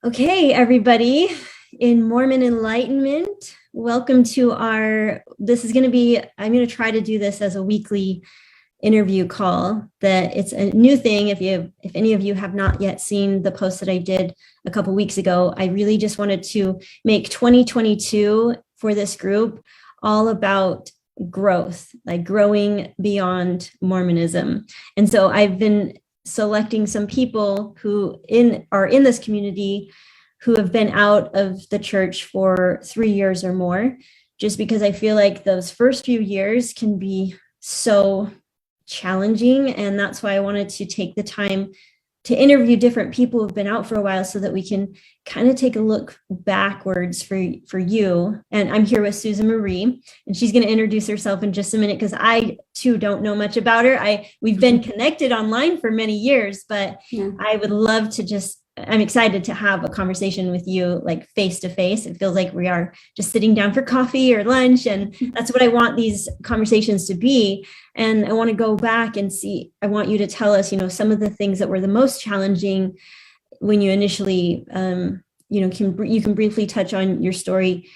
Okay, everybody, in Mormon Enlightenment, welcome to this is going to be, I'm going to try to do this as a weekly interview call. That it's a new thing. If any of you have not yet seen the post that I did a couple weeks ago, I really just wanted to make 2022 for this group all about growth, like growing beyond Mormonism. And so I've been selecting some people who are in this community who have been out of the church for 3 years or more, just because I feel like those first few years can be so challenging. And that's why I wanted to take the time to interview different people who've been out for a while so that we can kind of take a look backwards for you. And I'm here with Susan Marie, and she's going to introduce herself in just a minute because I too don't know much about her. We've been connected online for many years, but yeah. I would love to I'm excited to have a conversation with you, like face to face. It feels like we are just sitting down for coffee or lunch. And that's what I want these conversations to be. And I want to go back and I want you to tell us, some of the things that were the most challenging when you initially, you can briefly touch on your story,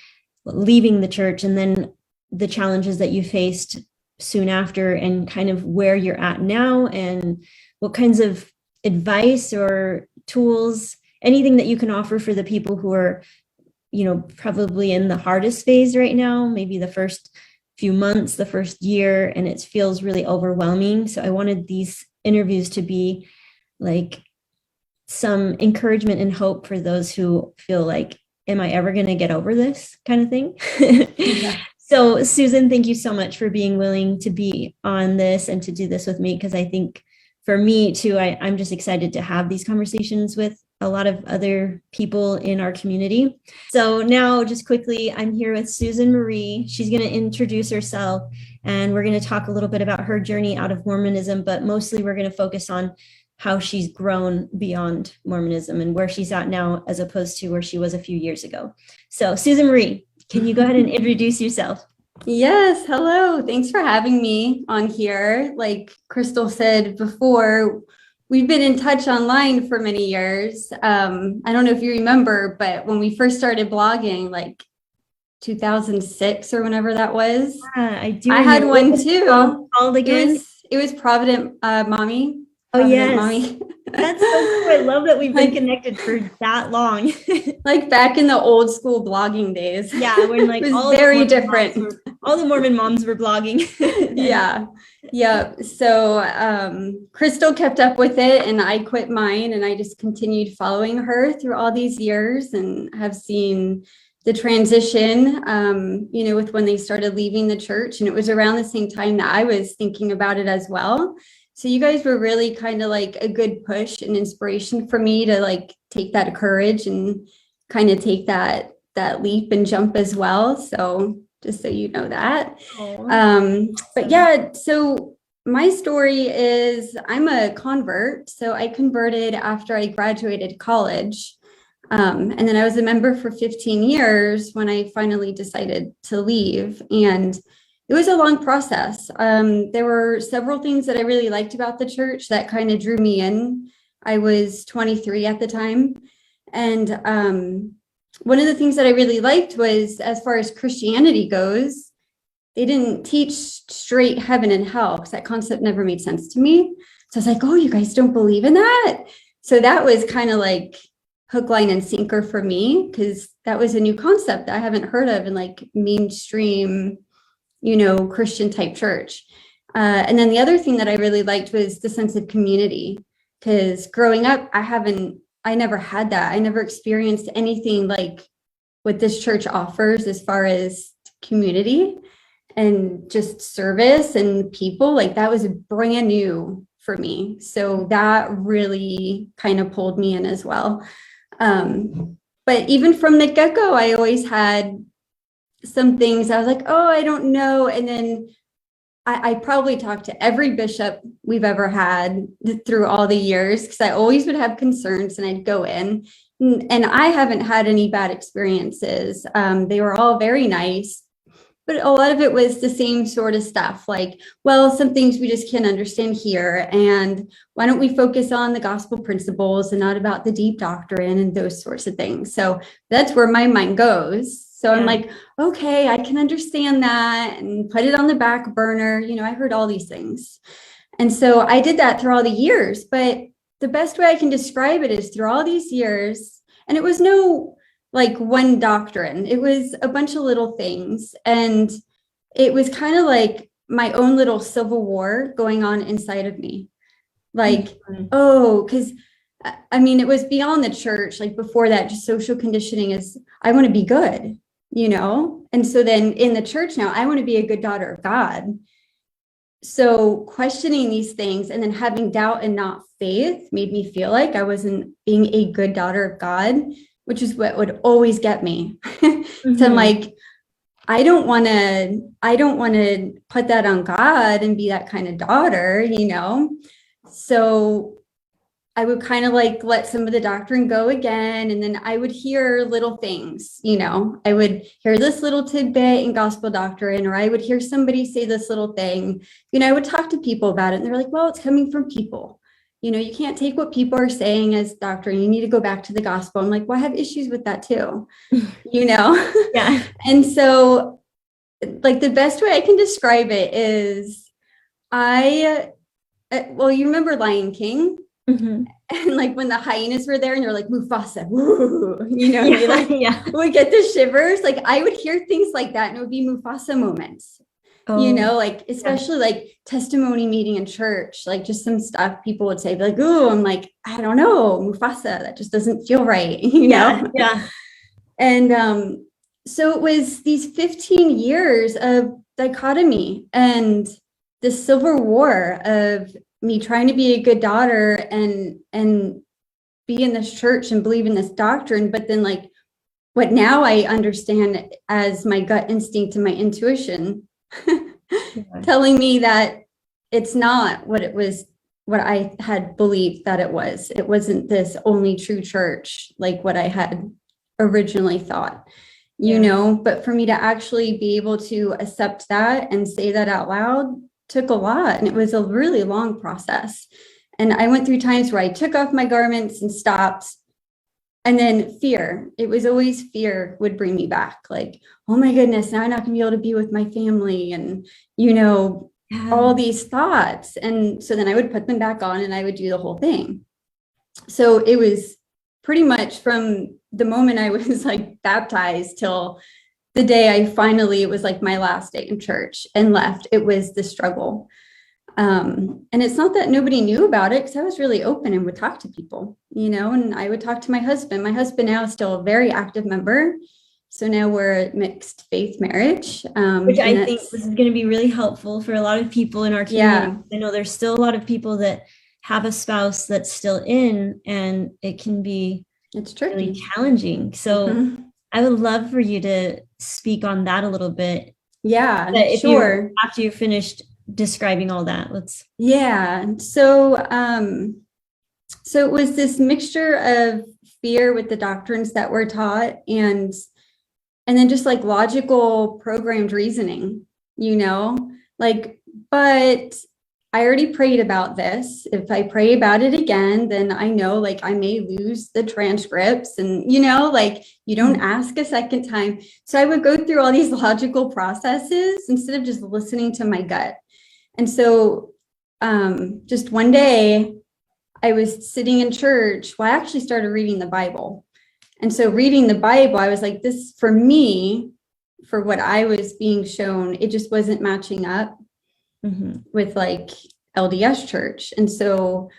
leaving the church, and then the challenges that you faced soon after, and kind of where you're at now, and what kinds of advice or tools, anything that you can offer for the people who are, probably in the hardest phase right now, maybe the first few months, the first year, and it feels really overwhelming. So I wanted these interviews to be like some encouragement and hope for those who feel like, am I ever going to get over this kind of thing? Yeah. So Susan, thank you so much for being willing to be on this and to do this with me, because I think for me too, I'm just excited to have these conversations with a lot of other people in our community. So now just quickly, I'm here with Susan Marie. She's going to introduce herself, and we're going to talk a little bit about her journey out of Mormonism, but mostly we're going to focus on how she's grown beyond Mormonism and where she's at now, as opposed to where she was a few years ago. So Susan Marie, can you go ahead and introduce yourself? Yes. Hello. Thanks for having me on here. Like Crystal said before, we've been in touch online for many years. I don't know if you remember, but when we first started blogging, like 2006 or whenever that was, I do. I had one too. Called again. It was Provident Mommy. Oh, yes. Mommy. That's so cool. I love that we've been connected for that long. Like back in the old school blogging days. Yeah, when like it was very different. All the Mormon moms were blogging. Yeah. So Crystal kept up with it, and I quit mine, and I just continued following her through all these years, and have seen the transition, with when they started leaving the church. And it was around the same time that I was thinking about it as well. So you guys were really kind of like a good push and inspiration for me to like take that courage and kind of take that leap and jump as well. So just so you know that. But yeah, so my story is I'm a convert. So I converted after I graduated college. And then I was a member for 15 years when I finally decided to leave. And it was a long process. There were several things that I really liked about the church that kind of drew me in. I was 23 at the time. And one of the things that I really liked was, as far as Christianity goes, they didn't teach straight heaven and hell, because that concept never made sense to me. So I was like, oh, you guys don't believe in that? So that was kind of like hook, line, and sinker for me, because that was a new concept that I haven't heard of in like mainstream Christian type church. And then the other thing that I really liked was the sense of community, because growing up, I never had that. I never experienced anything like what this church offers as far as community and just service and people. Like that was brand new for me. So that really kind of pulled me in as well. But even from the get-go, I always had some things I was like, oh, I don't know. And then I probably talked to every bishop we've ever had through all the years, because I always would have concerns, and I'd go in, and I haven't had any bad experiences. They were all very nice, but a lot of it was the same sort of stuff. Like, well, some things we just can't understand here. And why don't we focus on the gospel principles and not about the deep doctrine and those sorts of things? So that's where my mind goes. So I'm like, okay, I can understand that and put it on the back burner. You know, I heard all these things. And so I did that through all the years, but the best way I can describe it is through all these years, and it was no like one doctrine, it was a bunch of little things. And it was kind of like my own little civil war going on inside of me. Like, because I mean, it was beyond the church. Like before that, just social conditioning is, I want to be good, you know? And so then in the church now, I want to be a good daughter of God. So questioning these things and then having doubt and not faith made me feel like I wasn't being a good daughter of God, which is what would always get me. So I'm like, I don't want to put that on God and be that kind of daughter, you know? So I would kind of like let some of the doctrine go again. And then I would hear little things, you know, I would hear this little tidbit in gospel doctrine, or I would hear somebody say this little thing, you know, I would talk to people about it and they're like, well, it's coming from people. You know, you can't take what people are saying as doctrine. You need to go back to the gospel. I'm like, well, I have issues with that too, you know? Yeah. And so like the best way I can describe it is well, you remember Lion King? And like when the hyenas were there and they're like Mufasa, woo, you know, you like would get the shivers. Like I would hear things like that and it would be Mufasa moments, you know, like especially like testimony meeting in church, like just some stuff people would say like, oh, I'm like, I don't know, Mufasa, that just doesn't feel right, you know? And so it was these 15 years of dichotomy and the civil war of me trying to be a good daughter and be in this church and believe in this doctrine, but then like what now I understand as my gut instinct and my intuition telling me that it's not what it was, what I had believed that it was. It wasn't this only true church like what I had originally thought, you know, but for me to actually be able to accept that and say that out loud took a lot. And it was a really long process. And I went through times where I took off my garments and stopped. And then fear, it was always fear would bring me back. Like, oh my goodness, now I'm not gonna be able to be with my family. And, you know, all these thoughts. And so then I would put them back on and I would do the whole thing. So it was pretty much from the moment I was like baptized till the day I finally, it was like my last day in church and left, it was the struggle. And it's not that nobody knew about it because I was really open and would talk to people, you know, and I would talk to my husband. My husband now is still a very active member. So now we're a mixed faith marriage. Which I think this is going to be really helpful for a lot of people in our community. I know there's still a lot of people that have a spouse that's still in, and it can be really challenging. So I would love for you to speak on that a little bit. Yeah, sure. After you're finished describing all that, let's. Yeah. So it was this mixture of fear with the doctrines that were taught and then just like logical programmed reasoning, you know, like, but I already prayed about this. If I pray about it again, then I know like I may lose the transcripts and, you know, like you don't ask a second time. So I would go through all these logical processes instead of just listening to my gut. And so just one day I was sitting in church. Well, I actually started reading the Bible. And so reading the Bible, I was like, this for me, for what I was being shown, it just wasn't matching up with like LDS church. And so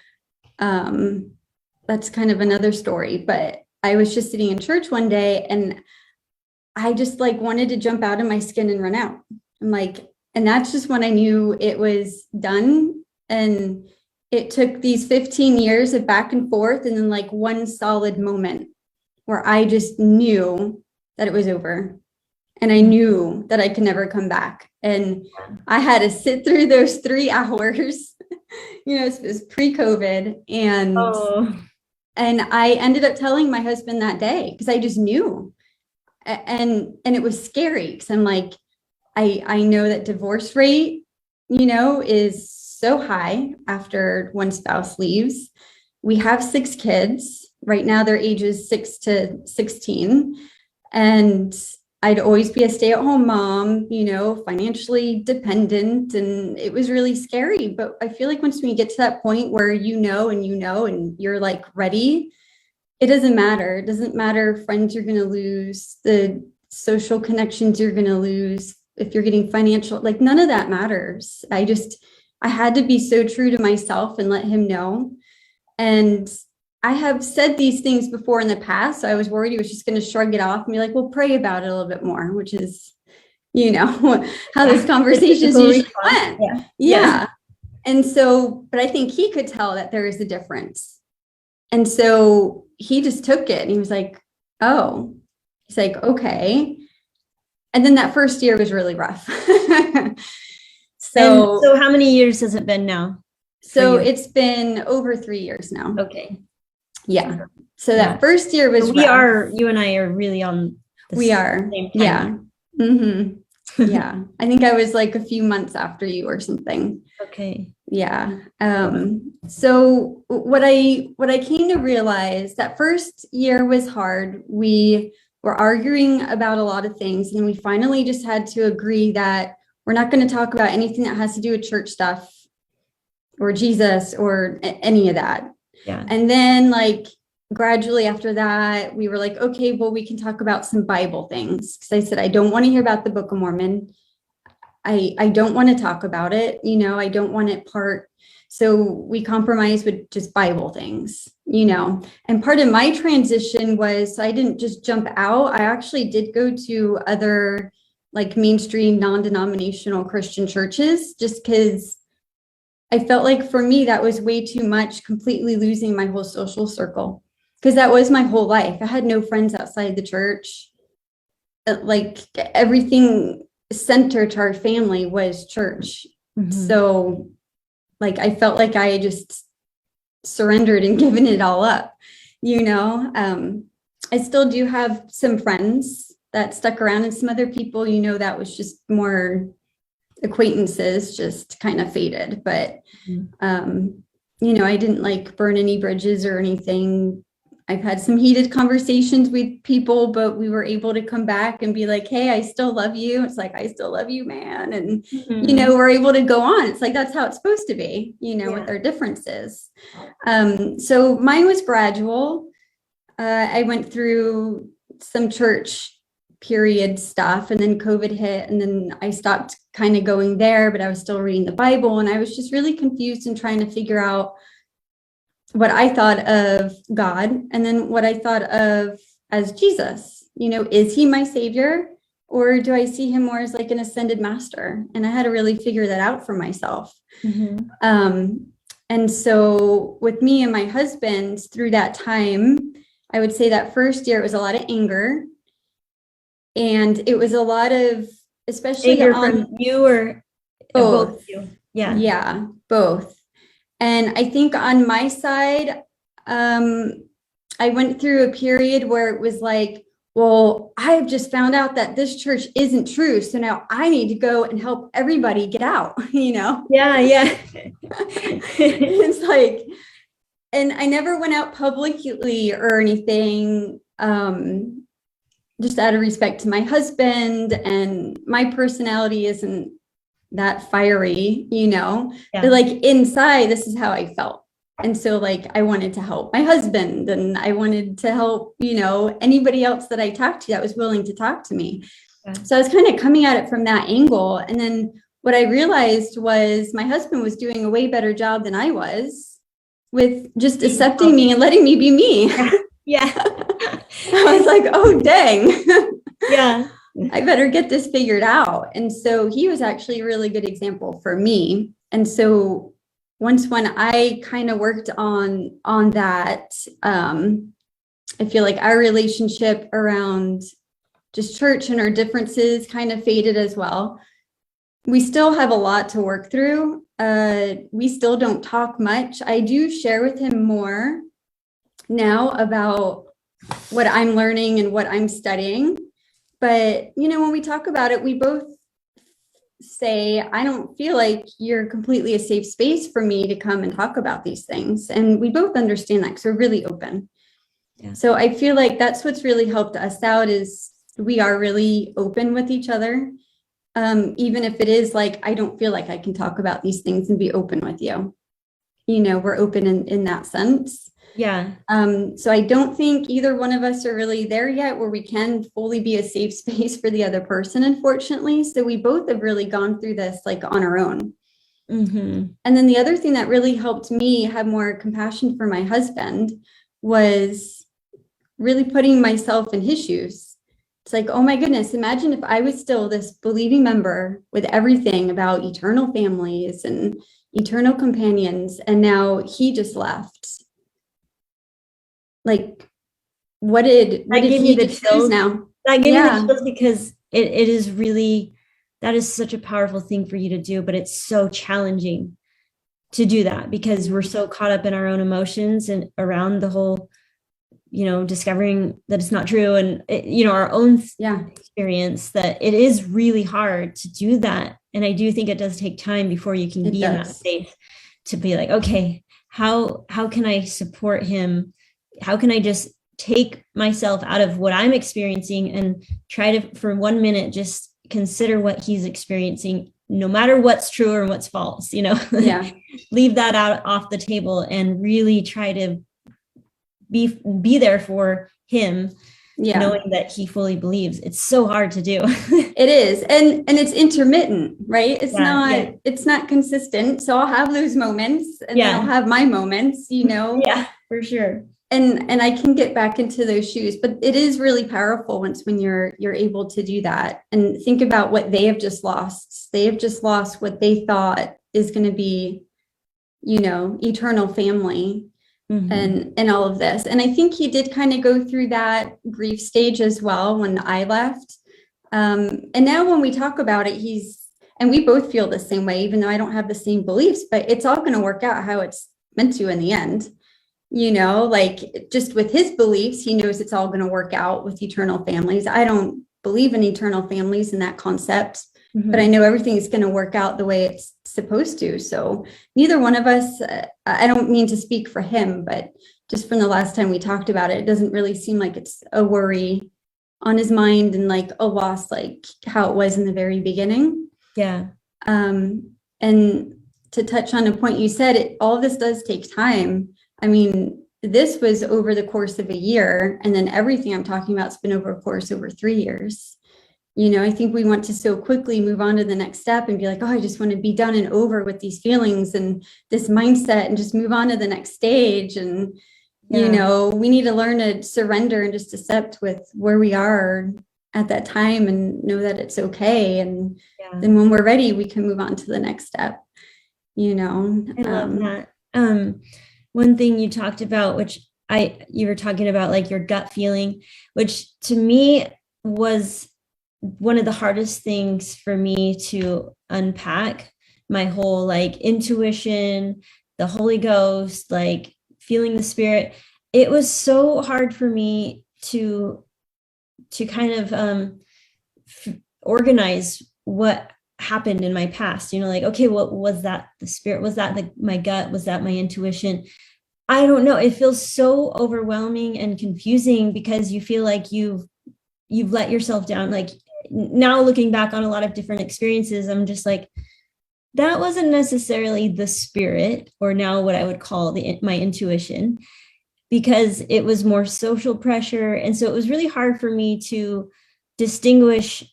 that's kind of another story, but I was just sitting in church one day and I just like wanted to jump out of my skin and run out. I'm like, and that's just when I knew it was done. And it took these 15 years of back and forth and then like one solid moment where I just knew that it was over. And I knew that I could never come back. And I had to sit through those 3 hours, you know, it was pre-COVID. And I ended up telling my husband that day because I just knew. And it was scary because I'm like, I know that divorce rate, is so high after one spouse leaves. We have 6 kids. Right now, their ages 6 to 16. And I'd always be a stay-at-home mom, financially dependent. And it was really scary. But I feel like once we get to that point where and you're like ready, it doesn't matter. It doesn't matter friends you're going to lose, the social connections you're going to lose, if you're getting financial, like none of that matters. I had to be so true to myself and let him know. And I have said these things before in the past. So I was worried he was just going to shrug it off and be like, well, pray about it a little bit more, which is, how this conversation is usually went. Yeah. And so, but I think he could tell that there is a difference. And so he just took it and he was like, oh, he's like, okay. And then that first year was really rough. So how many years has it been now? So it's been over 3 years now. Okay. Yeah. So that first year was you and I are really on the same time. Yeah. Mm-hmm. Yeah. I think I was like a few months after you or something. Okay. Yeah. So what I came to realize, that first year was hard. We were arguing about a lot of things, and we finally just had to agree that we're not going to talk about anything that has to do with church stuff or Jesus or any of that. Yeah. And then gradually after that, we were like, okay, well, we can talk about some Bible things. Because I said, I don't want to hear about the Book of Mormon. I don't want to talk about it. I don't want it part. So we compromised with just Bible things, and part of my transition was, I didn't just jump out. I actually did go to other mainstream non-denominational Christian churches, just because I felt like for me, that was way too much, completely losing my whole social circle, because that was my whole life. I had no friends outside the church. Everything centered to our family was church. Mm-hmm. So I felt like I just surrendered and given it all up, I still do have some friends that stuck around, and some other people, that was just more acquaintances, just kind of faded. But, I didn't burn any bridges or anything. I've had some heated conversations with people, but we were able to come back and be like, hey, I still love you. It's like, I still love you, man. And, we're able to go on. It's like, that's how it's supposed to be, with our differences. So mine was gradual. I went through some church period stuff, and then COVID hit, and then I stopped kind of going there, but I was still reading the Bible, and I was just really confused and trying to figure out what I thought of God, and then what I thought of as Jesus. Is he my savior, or do I see him more as an ascended master? And I had to really figure that out for myself. Mm-hmm. And so with me and my husband through that time, I would say that first year, it was a lot of anger. And it was a lot of, especially anger from you or both of you? Yeah. Yeah, both. And I think on my side, I went through a period where it was like, well, I've just found out that this church isn't true. So now I need to go and help everybody get out, Yeah. It's like, and I never went out publicly or anything, just out of respect to my husband, and my personality isn't that fiery, but inside, this is how I felt. And so I wanted to help my husband, and I wanted to help, anybody else that I talked to that was willing to talk to me. Yeah. So I was kind of coming at it from that angle. And then what I realized was my husband was doing a way better job than I was with just accepting me and letting me be me. Yeah. I was like, oh, dang. Yeah. I better get this figured out. And so he was actually a really good example for me. And so once when I kind of worked on that, I feel like our relationship around just church and our differences kind of faded as well. We still have a lot to work through. We still don't talk much. I do share with him more now about what I'm learning and what I'm studying. But, when we talk about it, we both say, I don't feel like you're completely a safe space for me to come and talk about these things. And we both understand that because we're really open. Yeah. So I feel like that's what's really helped us out, is we are really open with each other. Even if it is like, I don't feel like I can talk about these things and be open with you. You know, we're open in that sense. Yeah. So I don't think either one of us are really there yet where we can fully be a safe space for the other person, unfortunately. So we both have really gone through this like on our own. Mm-hmm. And then the other thing that really helped me have more compassion for my husband was really putting myself in his shoes. It's like, oh my goodness, imagine if I was still this believing member with everything about eternal families and eternal companions, and now he just left. Like, what did he just choose now? That gave me the chills because it is really, that is such a powerful thing for you to do, but it's so challenging to do that because we're so caught up in our own emotions and around the whole, you know, discovering that it's not true and, you know, our own experience, that it is really hard to do that. And I do think it does take time before you can be in that space to be like, okay, how can I support him? How can I just take myself out of what I'm experiencing and try to, for 1 minute, just consider what he's experiencing, no matter what's true or what's false, you know, leave that out off the table and really try to be there for him, knowing that he fully believes. It's so hard to do. It is. And it's intermittent, right? It's not consistent. So I'll have those moments and then I'll have my moments, you know? Yeah, for sure. And I can get back into those shoes, but it is really powerful when you're able to do that. And think about what they have just lost. They have just lost what they thought is going to be, you know, eternal family. Mm-hmm. and all of this. And I think he did kind of go through that grief stage as well when I left. And now when we talk about it, and we both feel the same way, even though I don't have the same beliefs, but it's all going to work out how it's meant to in the end. You know, like just with his beliefs, he knows it's all going to work out with eternal families. I don't believe in eternal families and that concept. Mm-hmm. But I know everything is going to work out the way it's supposed to. So neither one of us, I don't mean to speak for him, but just from the last time we talked about it, it doesn't really seem like it's a worry on his mind and like a loss, like how it was in the very beginning. Yeah. And to touch on a point you said, all of this does take time. I mean, this was over the course of a year, and then everything I'm talking about has been over 3 years. You know, I think we want to so quickly move on to the next step and be like, oh, I just want to be done and over with these feelings and this mindset and just move on to the next stage. And, you know, we need to learn to surrender and just accept with where we are at that time and know that it's okay. And then when we're ready, we can move on to the next step, you know. I love that. One thing you talked about, you were talking about like your gut feeling, which to me was one of the hardest things for me to unpack. My whole like intuition, the Holy Ghost, like feeling the Spirit. It was so hard for me to kind of organize what happened in my past, you know, like, okay, what was that? The Spirit? Was that like my gut? Was that my intuition? I don't know. It feels so overwhelming and confusing because you feel like you've let yourself down. Like now looking back on a lot of different experiences, I'm just like, that wasn't necessarily the Spirit, or now what I would call my intuition, because it was more social pressure. And so it was really hard for me to distinguish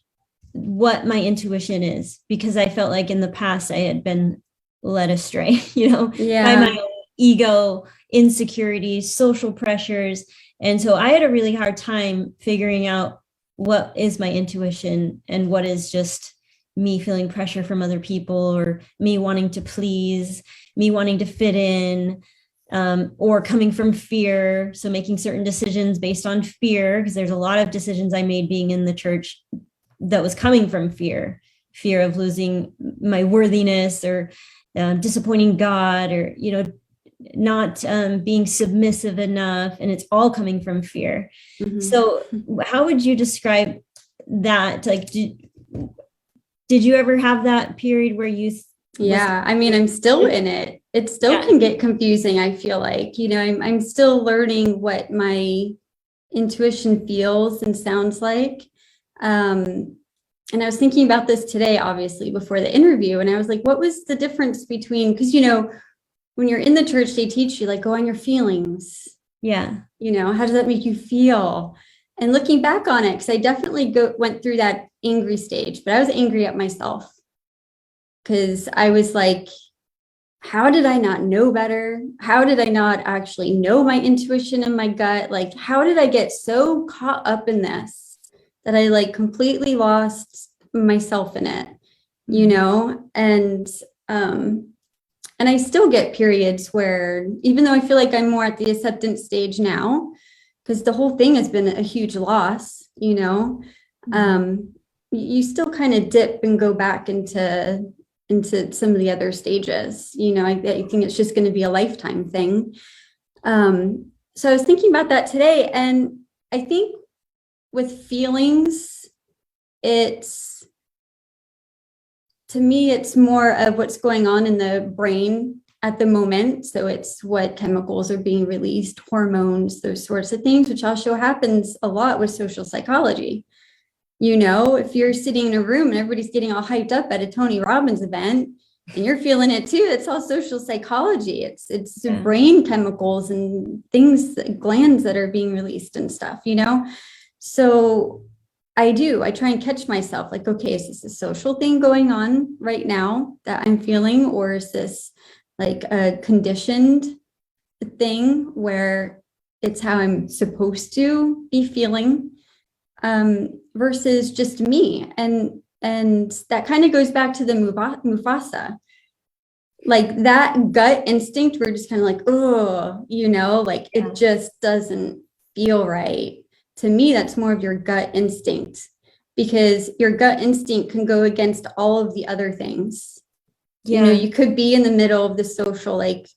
what my intuition is, because I felt like in the past I had been led astray, you know, by my own ego, insecurities, social pressures. And so I had a really hard time figuring out what is my intuition and what is just me feeling pressure from other people, or me wanting to please, me wanting to fit in, or coming from fear. So making certain decisions based on fear, because there's a lot of decisions I made being in the church that was coming from fear of losing my worthiness, or disappointing God, or, you know, not being submissive enough. And it's all coming from fear. Mm-hmm. So how would you describe that? Like, Did you ever have that period where you? Yeah, I mean, I'm still in it. It still can get confusing. I feel like, you know, I'm still learning what my intuition feels and sounds like. And I was thinking about this today, obviously, before the interview. And I was like, what was the difference between, because, you know, when you're in the church, they teach you like, go on your feelings. Yeah. You know, how does that make you feel? And looking back on it, because I definitely went through that angry stage, but I was angry at myself because I was like, how did I not know better? How did I not actually know my intuition and my gut? Like, how did I get so caught up in this that I like completely lost myself in it, you know? And I still get periods where, even though I feel like I'm more at the acceptance stage now, because the whole thing has been a huge loss, you know, you still kind of dip and go back into some of the other stages. You know, I think it's just going to be a lifetime thing. So I was thinking about that today, and I think with feelings, to me, it's more of what's going on in the brain at the moment. So it's what chemicals are being released, hormones, those sorts of things, which also happens a lot with social psychology. You know, if you're sitting in a room and everybody's getting all hyped up at a Tony Robbins event and you're feeling it too, it's all social psychology. It's brain chemicals and things, glands that are being released and stuff, you know? So I try and catch myself like, okay, is this a social thing going on right now that I'm feeling? Or is this like a conditioned thing where it's how I'm supposed to be feeling? Versus just me. And that kind of goes back to the Mufasa. Like that gut instinct, we're just kind of like, oh, you know, like it just doesn't feel right. To me, that's more of your gut instinct, because your gut instinct can go against all of the other things. You know, you could be in the middle of the social, like,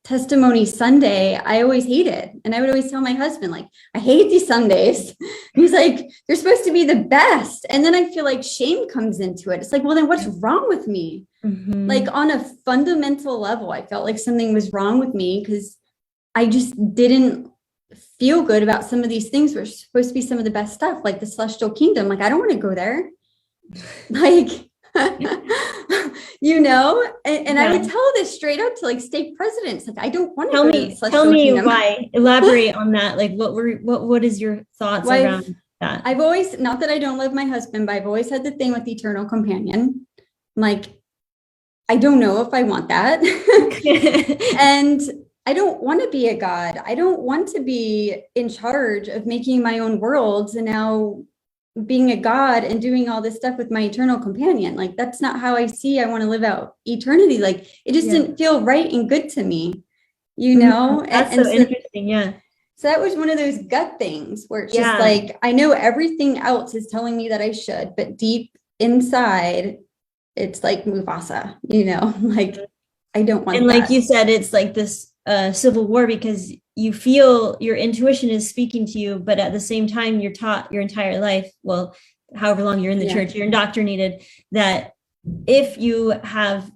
testimony Sunday, I always hated. And I would always tell my husband, like, I hate these Sundays. He's like, they're supposed to be the best. And then I feel like shame comes into it. It's like, well, then what's wrong with me? Like on a fundamental level, I felt like something was wrong with me because I just didn't feel good about some of these things were supposed to be some of the best stuff, like the celestial kingdom. Like, I don't want to go there. Like, you know, and I would tell this straight up to like stake presidents. Like, I don't want to go to the celestial kingdom. Why. Elaborate on that. Like, what is your thoughts around that? I've always, not that I don't love my husband, but I've always had the thing with the eternal companion. I'm like, I don't know if I want that. And I don't want to be a god. I don't want to be in charge of making my own worlds and now being a god and doing all this stuff with my eternal companion. Like, that's not how I want to live out eternity. Like, it just didn't feel right and good to me, you know? That's so interesting. Yeah. So that was one of those gut things where it's just like, I know everything else is telling me that I should, but deep inside, it's like Mufasa, you know, like, I don't want and that. Like you said, it's like this civil war, because you feel your intuition is speaking to you, but at the same time, you're taught your entire life, well, however long you're in the church, you're indoctrinated that if you have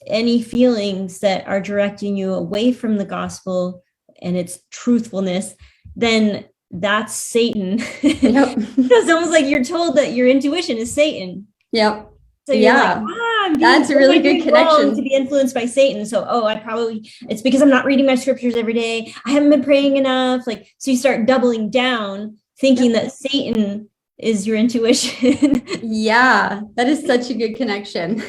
any feelings that are directing you away from the gospel and its truthfulness, then that's Satan. Yep. It's almost like you're told that your intuition is Satan. Yep. So you're like, that's a really good connection to be influenced by Satan. So, it's because I'm not reading my scriptures every day. I haven't been praying enough. Like, so you start doubling down, thinking that Satan is your intuition. Yeah, that is such a good connection.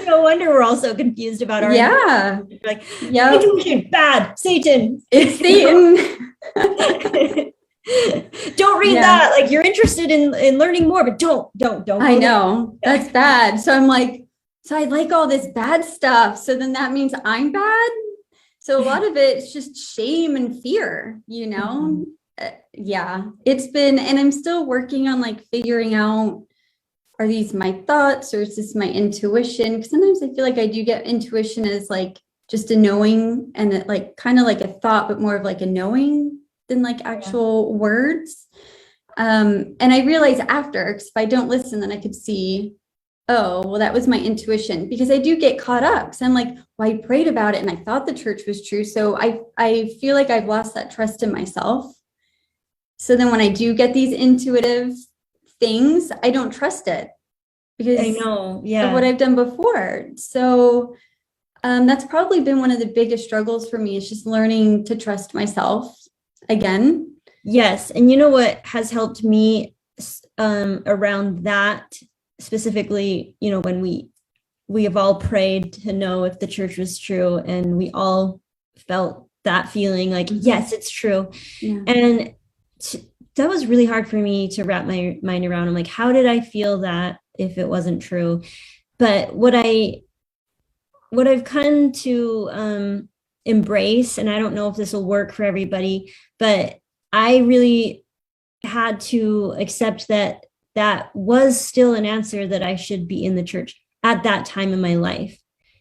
No wonder we're all so confused about our intuition. Like, intuition, bad, Satan. It's Satan. Don't read that. Like, you're interested in learning more, but don't. I know that's bad. So I'm like, so I like all this bad stuff. So then that means I'm bad. So a lot of it's just shame and fear, you know? It's been, and I'm still working on like figuring out, are these my thoughts or is this my intuition? Because sometimes I feel like I do get intuition as like just a knowing, and it like kind of like a thought, but more of like a knowing than like actual words. And I realized after, because if I don't listen, then I could see, oh, well, that was my intuition, because I do get caught up. So I'm like, well, I prayed about it and I thought the church was true. So I feel like I've lost that trust in myself. So then when I do get these intuitive things, I don't trust it because I know, yeah, of what I've done before. So that's probably been one of the biggest struggles for me, is just learning to trust myself again. yes. And you know what has helped me around that specifically, you know, when we have all prayed to know if the church was true, and we all felt that feeling like, yes, it's true. Yeah. And that was really hard for me to wrap my mind around. I'm like, how did I feel that if it wasn't true? But what I've come to embrace, and I don't know if this will work for everybody, but I really had to accept that that was still an answer, that I should be in the church at that time in my life,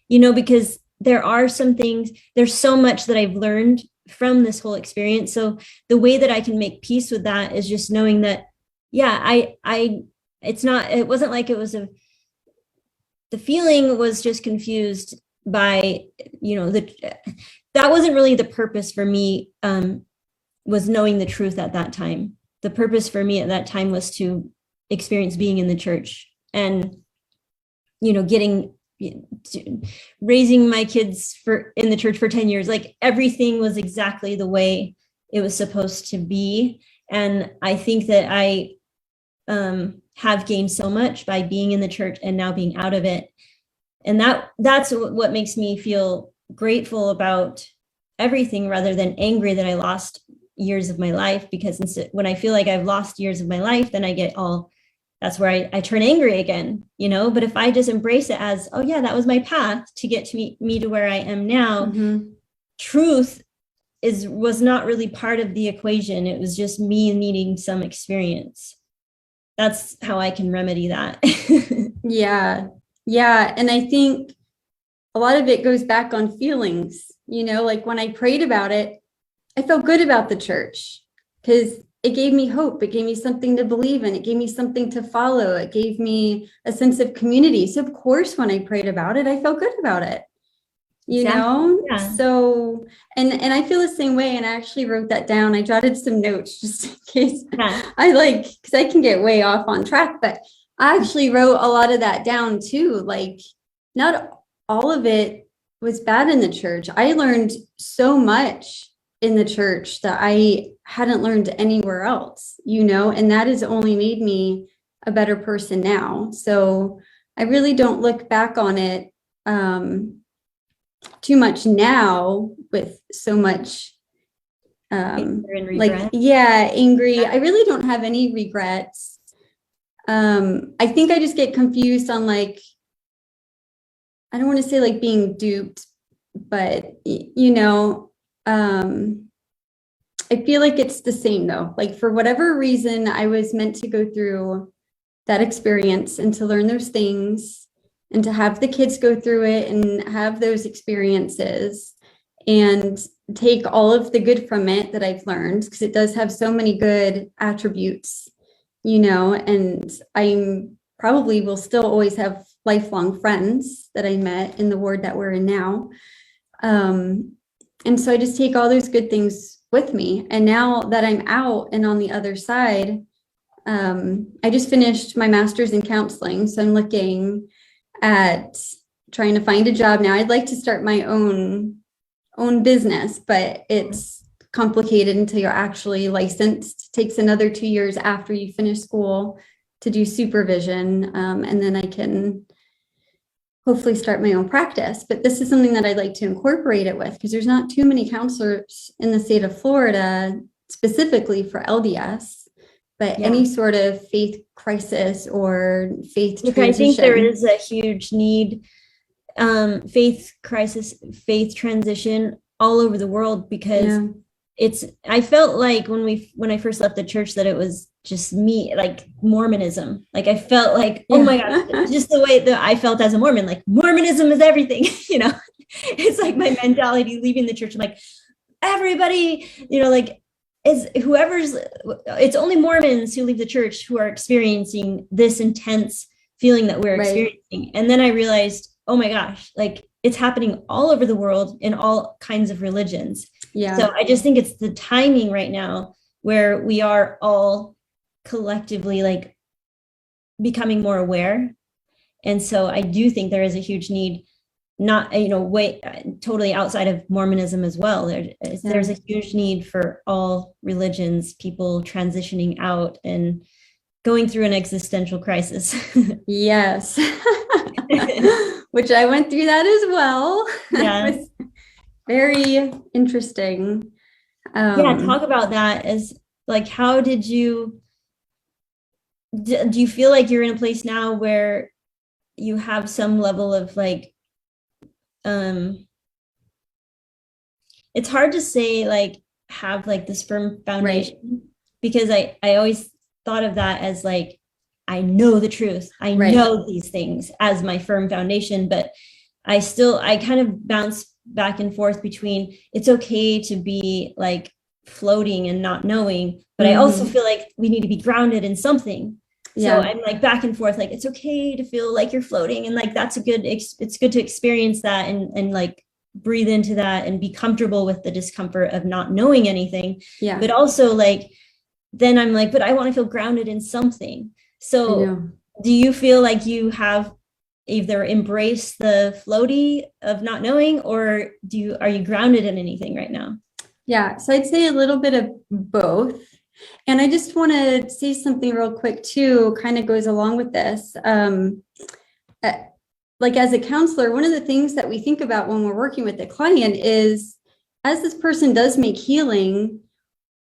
you know, because there are some things, there's so much that I've learned from this whole experience. So the way that I can make peace with that is just knowing that, yeah, it wasn't like it was the feeling was just confused by, you know, that wasn't really the purpose for me, was knowing the truth at that time. The purpose for me at that time was to experience being in the church and, you know, raising my kids in the church for 10 years. Like everything was exactly the way it was supposed to be. And I think that I have gained so much by being in the church and now being out of it. And that's what makes me feel grateful about everything, rather than angry that I lost years of my life. Because when I feel like I've lost years of my life, then I get that's where I turn angry again, you know. But if I just embrace it as, oh yeah, that was my path to get to me to where I am now. Mm-hmm. Truth was not really part of the equation. It was just me needing some experience. That's how I can remedy that. Yeah. And I think a lot of it goes back on feelings, you know, like when I prayed about it, I felt good about the church because it gave me hope. It gave me something to believe in. It gave me something to follow. It gave me a sense of community. So of course, when I prayed about it, I felt good about it, you know? Yeah. So, and I feel the same way. And I actually wrote that down. I jotted some notes just in case because I can get way off on track, but I actually wrote a lot of that down too. Like not all of it was bad in the church. I learned so much in the church that I hadn't learned anywhere else, you know, and that has only made me a better person now. So I really don't look back on it too much now with so much angry. I really don't have any regrets. I think I just get confused on like, I don't want to say like being duped, but you know, I feel like it's the same though. Like for whatever reason, I was meant to go through that experience and to learn those things and to have the kids go through it and have those experiences and take all of the good from it that I've learned, because it does have so many good attributes, you know, and I'm probably will still always have lifelong friends that I met in the ward that we're in now. And so I just take all those good things with me. And now that I'm out and on the other side, I just finished my master's in counseling. So I'm looking at trying to find a job now. I'd like to start my own business, but it's complicated until you're actually licensed. It takes another 2 years after you finish school to do supervision. And then I can hopefully start my own practice. But this is something that I'd like to incorporate it with, because there's not too many counselors in the state of Florida specifically for LDS, but any sort of faith crisis or faith transition. I think there is a huge need, faith crisis, faith transition all over the world, because I felt like when I first left the church that it was just me, like Mormonism. Like I felt like, oh my gosh, just the way that I felt as a Mormon, like Mormonism is everything, you know. It's like my mentality leaving the church. I'm like, everybody, you know, like it's only Mormons who leave the church who are experiencing this intense feeling that we're experiencing. And then I realized, oh my gosh, like it's happening all over the world in all kinds of religions. Yeah. So I just think it's the timing right now where we are all collectively like becoming more aware. And so I do think there is a huge need, not, totally outside of Mormonism as well. There's a huge need for all religions, people transitioning out and going through an existential crisis. Yes. Which I went through that as well. Yeah. It was very interesting. Talk about that. As like, how did do you feel like you're in a place now where you have some level of like, it's hard to say like have like this firm foundation, because I always thought of that as like, I know the truth. I know these things as my firm foundation, but I kind of bounce back and forth between it's okay to be like floating and not knowing, but I also feel like we need to be grounded in something. So I'm like back and forth, like it's okay to feel like you're floating, and like that's it's good to experience that and like breathe into that and be comfortable with the discomfort of not knowing anything. Yeah. But also like, then I'm like, but I want to feel grounded in something. So do you feel like you have either embraced the floaty of not knowing, or are you grounded in anything right now? Yeah. So I'd say a little bit of both. And I just want to say something real quick too, kind of goes along with this. Like as a counselor, one of the things that we think about when we're working with the client is, as this person does make healing,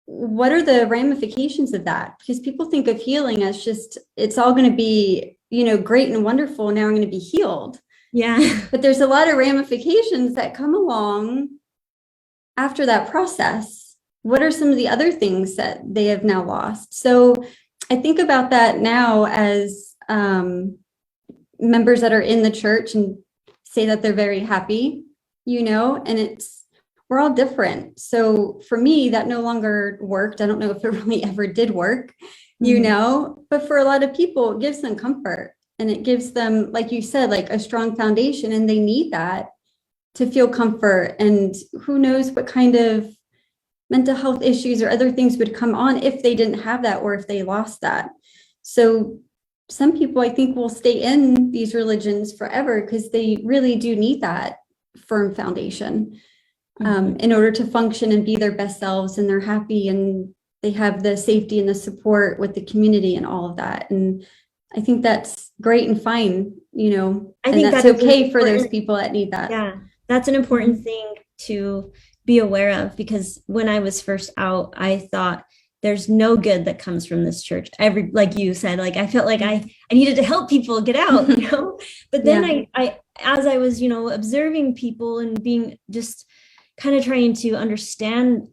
what are the ramifications of that? Because people think of healing as just, it's all going to be, great and wonderful. Now I'm going to be healed. Yeah. But there's a lot of ramifications that come along after that process. What are some of the other things that they have now lost? So I think about that now as members that are in the church and say that they're very happy, and we're all different. So for me, that no longer worked. I don't know if it really ever did work, but for a lot of people, it gives them comfort, and it gives them, like you said, like a strong foundation, and they need that to feel comfort. And who knows what kind of mental health issues or other things would come on if they didn't have that, or if they lost that. So some people, I think, will stay in these religions forever because they really do need that firm foundation. In order to function and be their best selves, and they're happy and they have the safety and the support with the community and all of that. And I think that's great and fine, I think that's okay for those people that need that. Yeah, that's an important thing to be aware of, because when I was first out, I thought there's no good that comes from this church. Like you said, like I felt like I needed to help people get out, but then I as I was, observing people and being just kind of trying to understand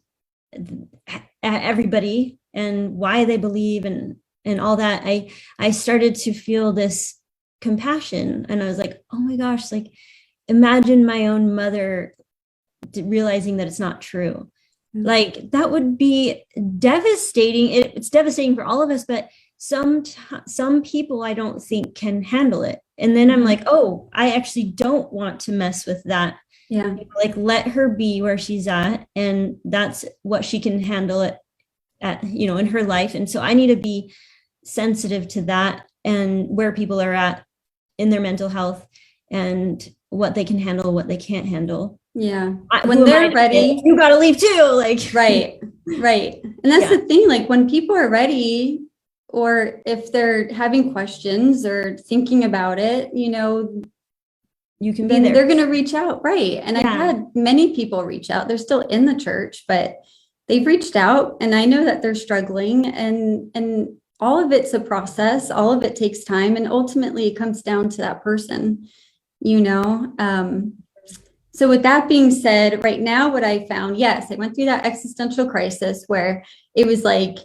everybody and why they believe and all that, I started to feel this compassion, and I was like, oh my gosh, like imagine my own mother realizing that it's not true. Like that would be devastating. It's devastating for all of us, but some people I don't think can handle it. And then I'm like, oh, I actually don't want to mess with that. Yeah. Like let her be where she's at, and that's what she can handle it at, in her life. And so I need to be sensitive to that and where people are at in their mental health and what they can handle, what they can't handle. Yeah. When they're ready, you got to leave too. Like, right. And that's the thing, like when people are ready, or if they're having questions or thinking about it, you can be there. They're going to reach out. Right. And I've had many people reach out. They're still in the church, but they've reached out, and I know that they're struggling, and all of it's a process. All of it takes time. And ultimately it comes down to that person, So with that being said, right now, what I found, yes, I went through that existential crisis where it was like,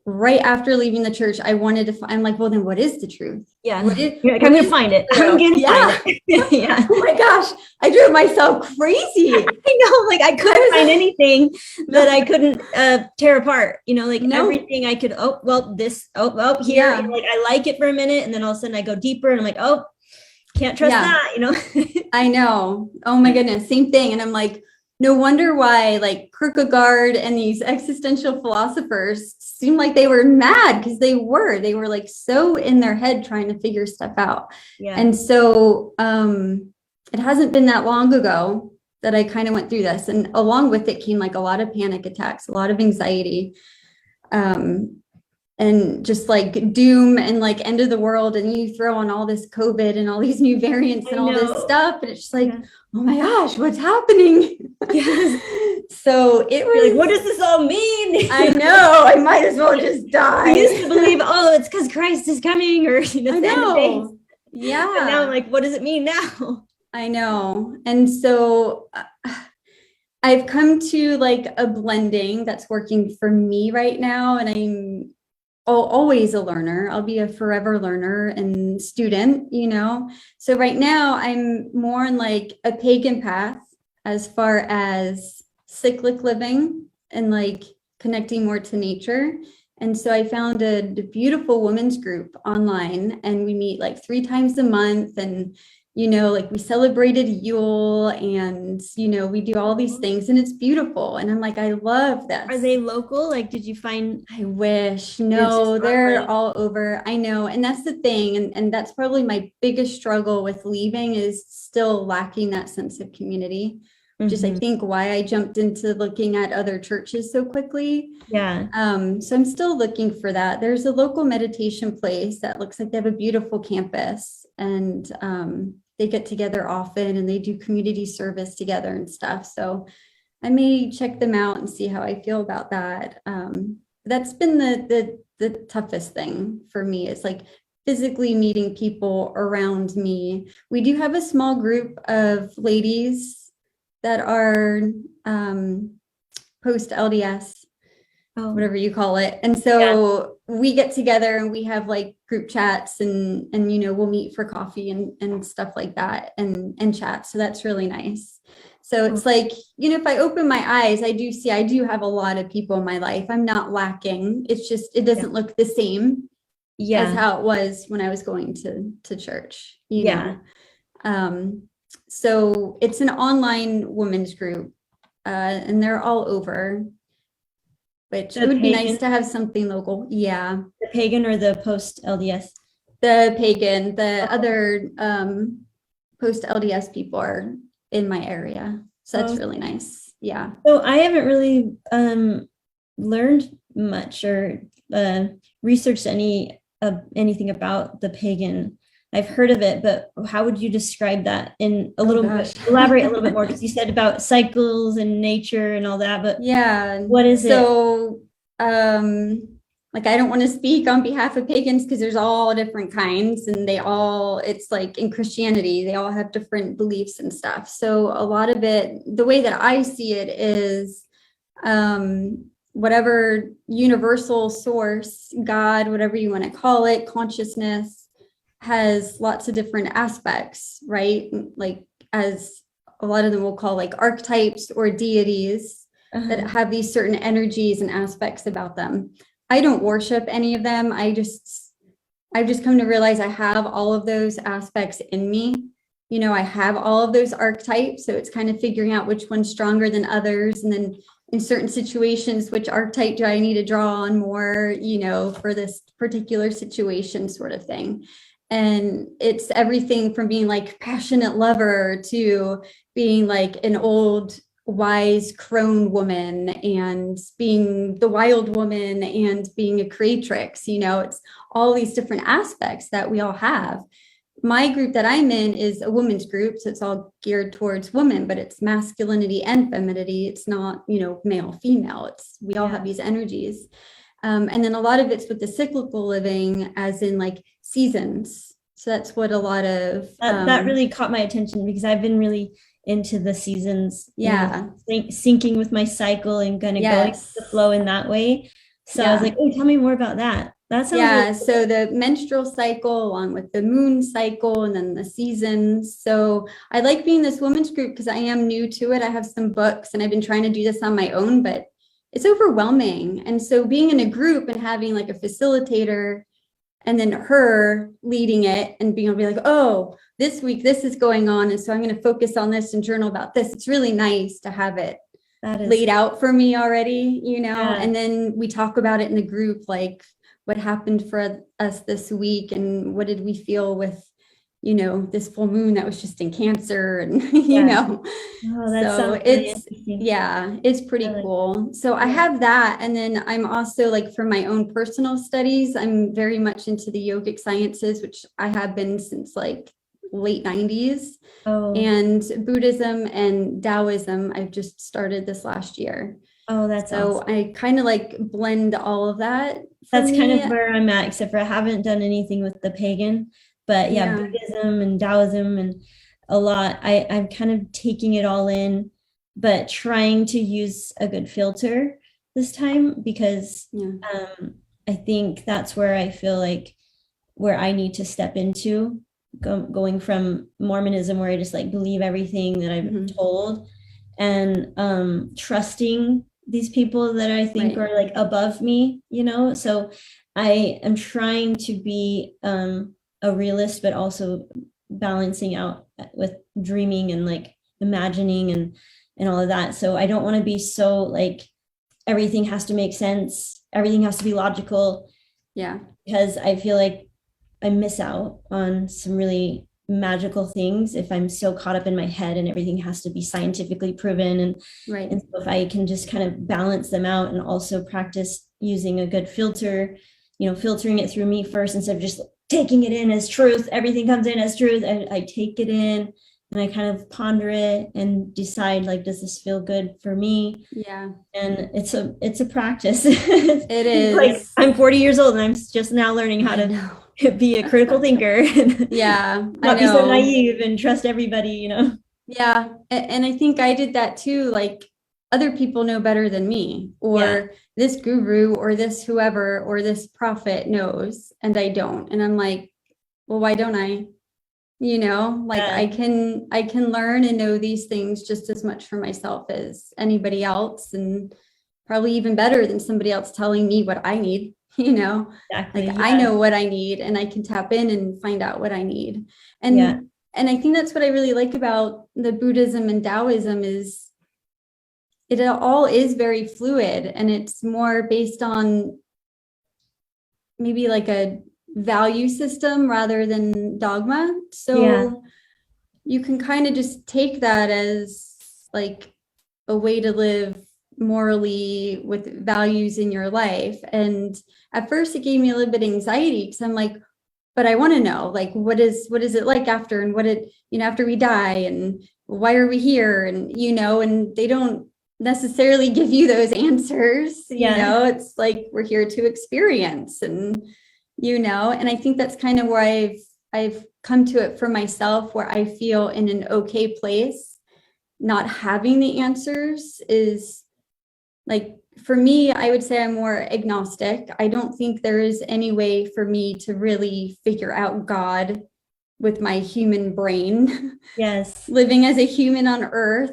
right after leaving the church, I wanted to, I'm like, well, then what is the truth? Yeah. I'm going to find it. I'm going to find it. Yeah. Oh my gosh. I drove myself crazy. I know, like I couldn't find anything that I couldn't tear apart, like everything I could, here, Yeah. like I like it for a minute. And then all of a sudden I go deeper and I'm like, oh, can't trust that, I know. Oh my goodness. Same thing. And I'm like, no wonder why like Kierkegaard and these existential philosophers seemed like they were mad, because they were like so in their head trying to figure stuff out. Yeah. And so it hasn't been that long ago that I kind of went through this. And along with it came like a lot of panic attacks, a lot of anxiety, and just like doom and like end of the world. And you throw on all this COVID and all these new variants and all this stuff. And it's just like, oh my gosh, what's happening? Yes. So it was like, what does this all mean? I know, I might as well just die. I used to believe, it's because Christ is coming, or it's the end of days. Yeah. But now I'm like, what does it mean now? I know. And so I've come to like a blending that's working for me right now. And I'm always a learner. I'll be a forever learner and student, So right now I'm more on like a pagan path as far as cyclic living and like connecting more to nature. And so I found a beautiful women's group online, and we meet like 3 times a month, and like we celebrated Yule, and we do all these things, and it's beautiful. And I'm like, I love this. Are they local? Like, did you find? I wish. No, they're all over. I know. And that's the thing. And that's probably my biggest struggle with leaving, is still lacking that sense of community, which is, I think, why I jumped into looking at other churches so quickly. Yeah. So I'm still looking for that. There's a local meditation place that looks like they have a beautiful campus, and they get together often, and they do community service together and stuff. So I may check them out and see how I feel about that. That's been the toughest thing for me, is like physically meeting people around me. We do have a small group of ladies that are post LDS, whatever you call it. And so we get together and we have like group chats, and we'll meet for coffee and stuff like that, and chat. So that's really nice. So it's like, if I open my eyes, I do have a lot of people in my life. I'm not lacking. It's just, it doesn't look the same as how it was when I was going to church, you know? So it's an online women's group, and they're all over, which it would be nice to have something local. Yeah. The pagan or the post LDS? The pagan, the other post LDS people are in my area. So that's really nice. Yeah. So I haven't really learned much or researched anything about the pagan. I've heard of it, but how would you describe that in a little bit? Elaborate a little bit more, because you said about cycles and nature and all that, but what is it? So, like, I don't want to speak on behalf of pagans, because there's all different kinds, and it's like in Christianity, they all have different beliefs and stuff. So a lot of it, the way that I see it is, whatever universal source, God, whatever you want to call it, consciousness, has lots of different aspects, right? Like, as a lot of them will call like archetypes or deities that have these certain energies and aspects about them. I don't worship any of them. I've just come to realize I have all of those aspects in me. I have all of those archetypes. So it's kind of figuring out which one's stronger than others. And then in certain situations, which archetype do I need to draw on more, for this particular situation, sort of thing. And it's everything from being like passionate lover to being like an old wise crone woman, and being the wild woman, and being a creatrix. It's all these different aspects that we all have. My group that I'm in is a women's group, so it's all geared towards women, but it's masculinity and femininity. It's not, male, female. We all have these energies. And then a lot of it's with the cyclical living, as in like seasons. So that's what a lot of that really caught my attention, because I've been really into the seasons, syncing with my cycle and kind of going with the flow in that way. So I was like, oh, tell me more about that. That sounds Yeah, really so the menstrual cycle along with the moon cycle and then the seasons. So I like being this women's group because I am new to it. I have some books and I've been trying to do this on my own, but it's overwhelming. And so being in a group and having like a facilitator and then her leading it and being able to be like, oh, this week this is going on. And so I'm going to focus on this and journal about this. It's really nice to have it laid out for me already, and then we talk about it in the group, like what happened for us this week and what did we feel with, this full moon that was just in Cancer and, Oh, that so sounds really it's, interesting. it's pretty cool. So I have that. And then I'm also like for my own personal studies, I'm very much into the yogic sciences, which I have been since like late 90s. And Buddhism and Taoism, I've just started this last year. Oh, that's so awesome. I kind of like blend all of that. That's kind of where I'm at, except for I haven't done anything with the pagan, but Buddhism and Taoism and a lot. I'm kind of taking it all in, but trying to use a good filter this time because I think that's where I feel like where I need to step into going from Mormonism, where I just like believe everything that I'm told, and trusting these people that I think are like above me, so I am trying to be a realist, but also balancing out with dreaming and like imagining and all of that. So I don't want to be so like everything has to make sense, everything has to be logical, because I feel like I miss out on some really magical things if I'm so caught up in my head and everything has to be scientifically proven. And so if I can just kind of balance them out and also practice using a good filter, filtering it through me first instead of just taking it in as truth, everything comes in as truth. I take it in and I kind of ponder it and decide, like, does this feel good for me? And it's a practice. It is. Like I'm 40 years old and I'm just now learning how to be a critical thinker and not be so naive and trust everybody, And I think I did that too. Like other people know better than me, or this guru or this whoever or this prophet knows and I don't. And I'm like, well, why don't I? I can learn and know these things just as much for myself as anybody else, and probably even better than somebody else telling me what I need. I know what I need and I can tap in and find out what I need. And I think that's what I really like about the Buddhism and Taoism is it all is very fluid, and it's more based on maybe like a value system rather than dogma. So you can kind of just take that as like a way to live morally with values in your life. And at first it gave me a little bit of anxiety because I'm like, but I want to know, like, what is it like after, and after we die, and why are we here? And, and they don't necessarily give you those answers. It's like, we're here to experience and, and I think that's kind of where I've come to it for myself, where I feel in an okay place. Not having the answers is like, for me, I would say I'm more agnostic. I don't think there is any way for me to really figure out God with my human brain. Living as a human on earth,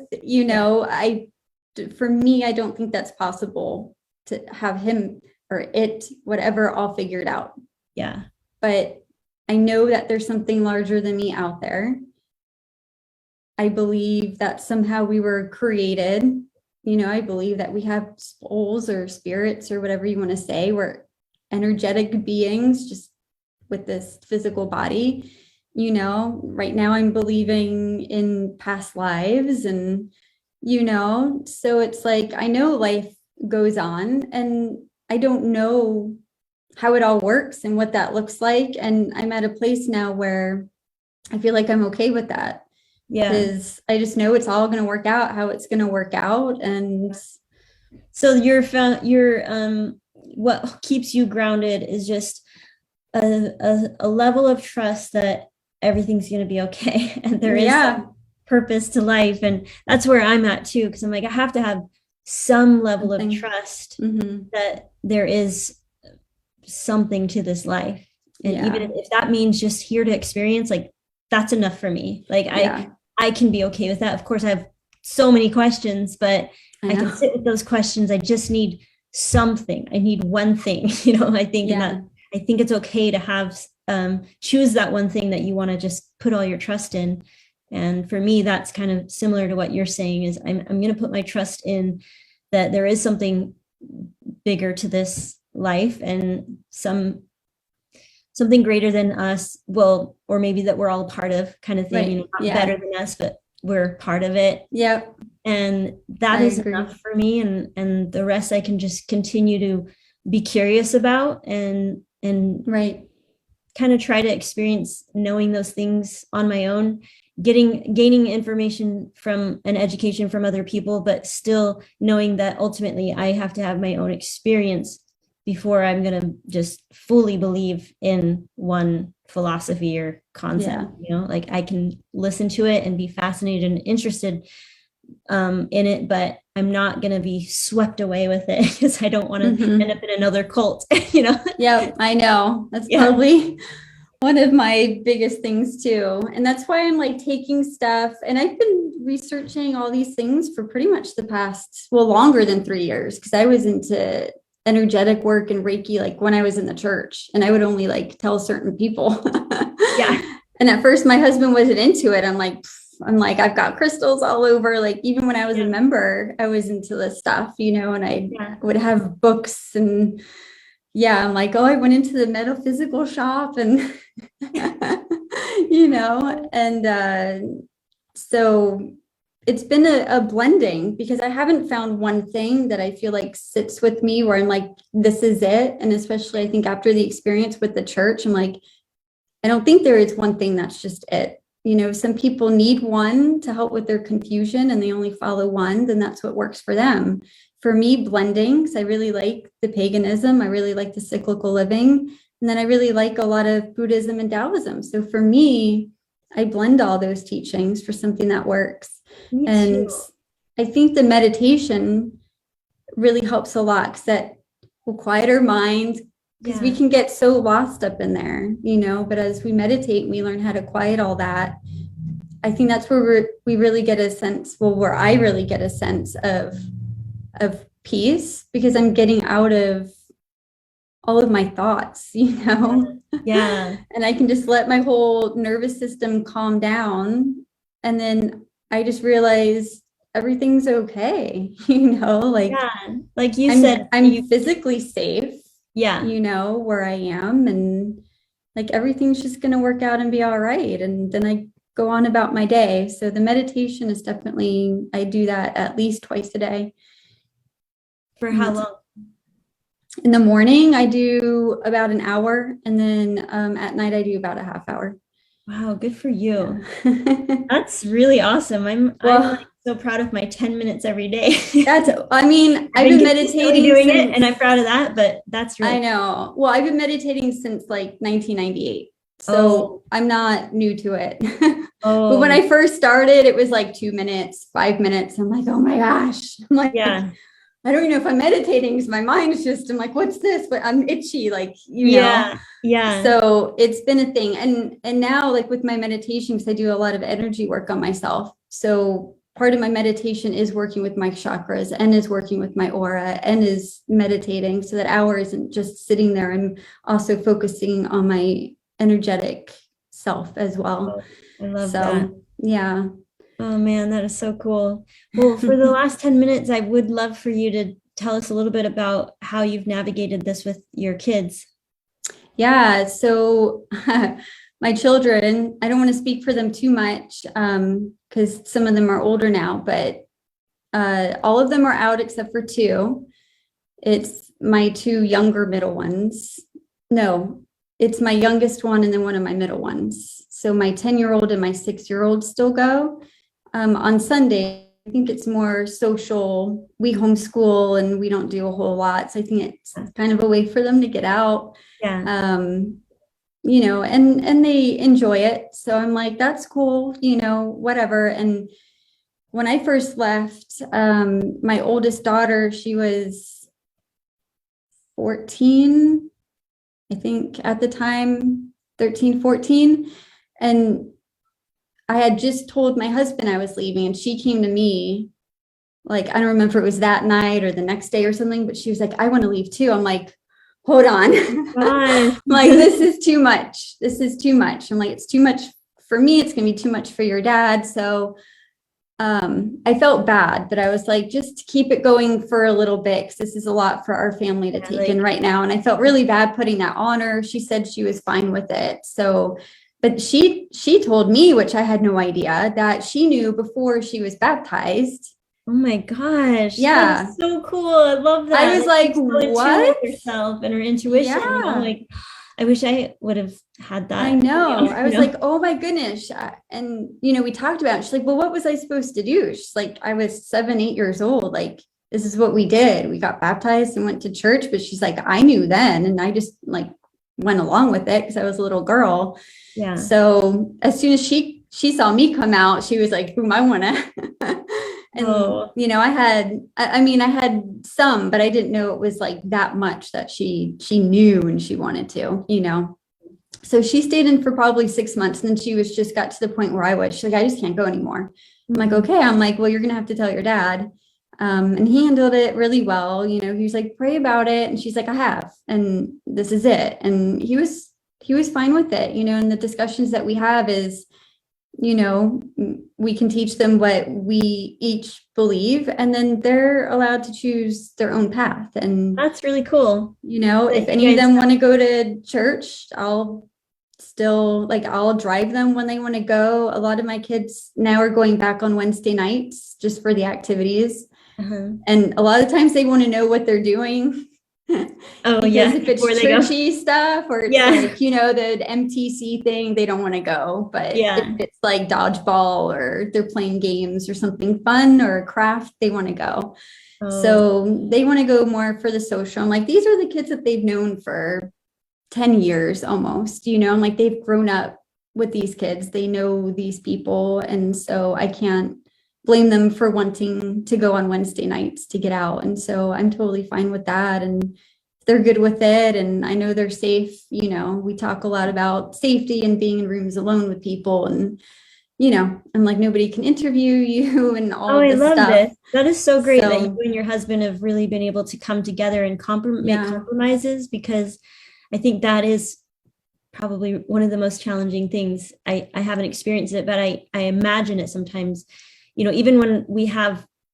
for me, I don't think that's possible to have him or it, whatever, all figured out. But I know that there's something larger than me out there. I believe that somehow we were created. I believe that we have souls or spirits or whatever you want to say. We're energetic beings just with this physical body. Right now I'm believing in past lives and, so it's like, I know life goes on and I don't know how it all works and what that looks like. And I'm at a place now where I feel like I'm okay with that. Because I just know it's all going to work out how it's going to work out. And so what keeps you grounded is just a level of trust that everything's going to be okay. And there is some purpose to life. And that's where I'm at too. Cause I'm like, I have to have some level of trust that there is something to this life. And Yeah. even if that means just here to experience, like that's enough for me. Like I can be okay with that. Of course, I have so many questions, but I can sit with those questions. I just need something. I need one thing, you know, I think, and that I think it's okay to have choose that one thing that you want to just put all your trust in. And for me, that's kind of similar to what you're saying is I'm going to put my trust in that there is something bigger to this life and something greater than us, well, or maybe that we're all part of, kind of thing, Right. you know, not better than us, but we're part of it. Yep. And that is enough for me. And the rest I can just continue to be curious about and right. kind of try to experience knowing those things on my own, gaining information from an education from other people, but still knowing that ultimately I have to have my own experience before I'm going to just fully believe in one philosophy or concept. You know, like I can listen to it and be fascinated and interested in it, but I'm not going to be swept away with it because I don't want to end up in another cult, you know? Yeah, I know. That's probably one of my biggest things too. And that's why I'm like taking stuff, and I've been researching all these things for pretty much the past, well, longer than 3 years, because I was into energetic work and Reiki like when I was in the church, and I would only like tell certain people. And at first my husband wasn't into it. I'm like, I've got crystals all over. Like even when I was a member, I was into this stuff, you know, and I would have books and I'm like, oh, I went into the metaphysical shop and, you know, and so it's been a blending because I haven't found one thing that I feel like sits with me where I'm like, this is it. And especially I think after the experience with the church, I'm like, I don't think there is one thing that's just it. You know, some people need one to help with their confusion and they only follow one, then that's what works for them. For me, blending, because I really like the paganism, I really like the cyclical living, and then I really like a lot of Buddhism and Taoism. So for me, I blend all those teachings for something that works. And I think the meditation really helps a lot because that will quiet our mind, because we can get so lost up in there, you know, but as we meditate, we learn how to quiet all that. I think that's where we really get a sense, well, where I really get a sense of peace, because I'm getting out of all of my thoughts, you know? And I can just let my whole nervous system calm down. And then I just realize everything's okay, you know, like you said, I'm physically safe. You know, where I am, and like everything's just going to work out and be all right. And then I go on about my day. So the meditation is definitely, I do that at least twice a day. For how long? In the morning, I do about an hour. And then at night, I do about a half hour. Wow, good for you. That's really awesome. I'm like so proud of my 10 minutes every day. I mean, I've been meditating doing it, and I'm proud of that, but that's really, I know. Well, I've been meditating since like 1998. So I'm not new to it. But when I first started, it was like 2 minutes, 5 minutes. I'm like, oh my gosh. I'm like, I don't even know if I'm meditating because my mind is just, I'm like, what's this? But I'm itchy, like, you know? So it's been a thing. And now like with my meditations, I do a lot of energy work on myself. So part of my meditation is working with my chakras and is working with my aura and is meditating. So that hour isn't just sitting there. I'm also focusing on my energetic self as well. I love that. Yeah. Oh man, that is so cool. Well, for the last 10 minutes, I would love for you to tell us a little bit about how you've navigated this with your kids. Yeah. So my children, I don't want to speak for them too much because some of them are older now, but all of them are out except for 2. It's my 2 younger middle ones. No, it's my youngest one and then one of my middle ones. So my 10-year-old and my 6-year-old still go. On Sunday, I think it's more social. We homeschool and we don't do a whole lot. So I think it's kind of a way for them to get out. You know, and they enjoy it. So I'm like, that's cool, you know, whatever. And when I first left, my oldest daughter, she was 14 I think at the time, 13, 14. And I had just told my husband I was leaving, and she came to me, like, I don't remember if it was that night or the next day or something, but she was like, I want to leave too. I'm like, hold on. I'm like, this is too much. This is too much. I'm like, it's too much for me. It's going to be too much for your dad. So I felt bad, but I was like, just keep it going for a little bit, because this is a lot for our family to take in right now. And I felt really bad putting that on her. She said she was fine with it. So, but she told me, which I had no idea, that she knew before she was baptized. Oh my gosh. Yeah. That's so cool. I love that. I was like, what? Herself and her intuition. Yeah. You know, like, I wish I would have had that. I know. I was like, oh my goodness. And, we talked about it. She's like, well, what was I supposed to do? She's like, I was 7, 8 years old. Like, this is what we did. We got baptized and went to church. But she's like, I knew then. And I just like went along with it because I was a little girl. Yeah. So as soon as she saw me come out, she was like, boom, I want to. And, I had some, but I didn't know it was like that much that she knew and she wanted to, So she stayed in for probably 6 months, and then she just got to the point where she's like, I just can't go anymore. I'm like, okay. I'm like, well, you're going to have to tell your dad. And he handled it really well. He was like, pray about it. And she's like, I have, and this is it. And he was fine with it, and the discussions that we have is, we can teach them what we each believe, and then they're allowed to choose their own path. And that's really cool. If any of them want to go to church, I'll drive them when they want to go. A lot of my kids now are going back on Wednesday nights just for the activities. And a lot of times they want to know what they're doing. Because if it's churchy stuff, or it's like, the MTC thing, they don't want to go. But if it's like dodgeball, or they're playing games or something fun, or a craft, they want to go. So they want to go more for the social. I'm like, these are the kids that they've known for 10 years almost, I'm like, they've grown up with these kids. They know these people. And so I can't blame them for wanting to go on Wednesday nights to get out. And so I'm totally fine with that. And they're good with it. And I know they're safe. We talk a lot about safety and being in rooms alone with people. And, I'm like, nobody can interview you and all this stuff. I love this. That is so great that you and your husband have really been able to come together and make compromises, because I think that is probably one of the most challenging things. I haven't experienced it, but I imagine it sometimes. Even when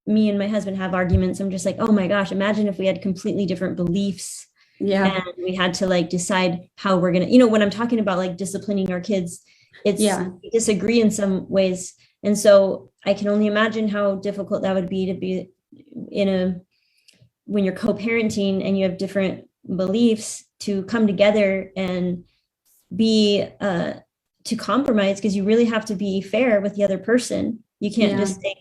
me and my husband have arguments, I'm just like, oh my gosh, imagine if we had completely different beliefs. Yeah. And we had to like decide how we're going to, when I'm talking about like disciplining our kids, we disagree in some ways. And so I can only imagine how difficult that would be to be when you're co-parenting and you have different beliefs, to come together and be, to compromise, because you really have to be fair with the other person. You can't just say,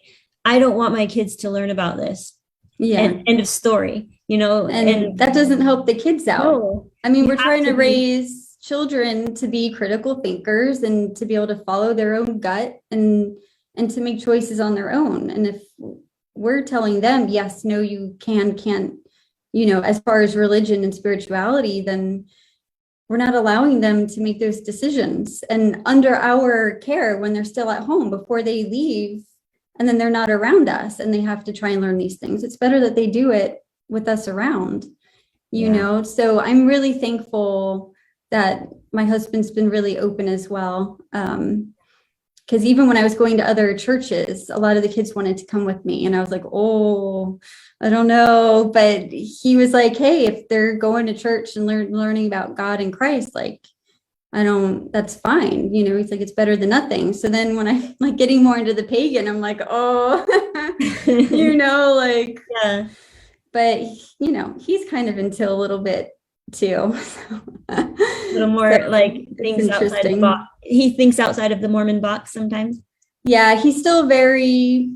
I don't want my kids to learn about this. Yeah. And end of story, and that doesn't help the kids out. No, I mean, we're trying to raise children to be critical thinkers and to be able to follow their own gut and to make choices on their own. And if we're telling them, yes, no, you can't, as far as religion and spirituality, then we're not allowing them to make those decisions, and under our care when they're still at home before they leave, and then they're not around us and they have to try and learn these things. It's better that they do it with us around, you know? So I'm really thankful that my husband's been really open as well. Because even when I was going to other churches, a lot of the kids wanted to come with me, and I was like, oh, I don't know. But he was like, hey, if they're going to church and learning about God and Christ, like, that's fine. He's like, it's better than nothing. So then when I'm like getting more into the pagan, I'm like, oh, but he's kind of into a little bit too. A little more like things outside of the box. He thinks outside of the Mormon box sometimes. Yeah, he's still very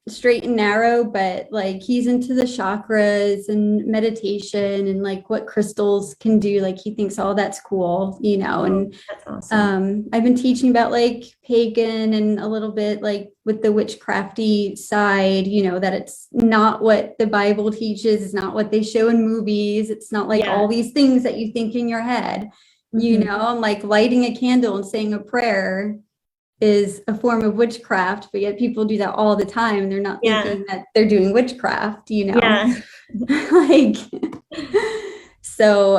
straight and narrow, but like he's into the chakras and meditation and like what crystals can do. Like he thinks all that's cool, you know. And That's awesome. I've been teaching about like pagan and a little bit like with the witchcrafty side, you know, that it's not what the Bible teaches, it's not what they show in movies, it's not like all these things that you think in your head, you know, like lighting a candle and saying a prayer is a form of witchcraft, but yet people do that all the time. They're not thinking that they're doing witchcraft, you know, like, so,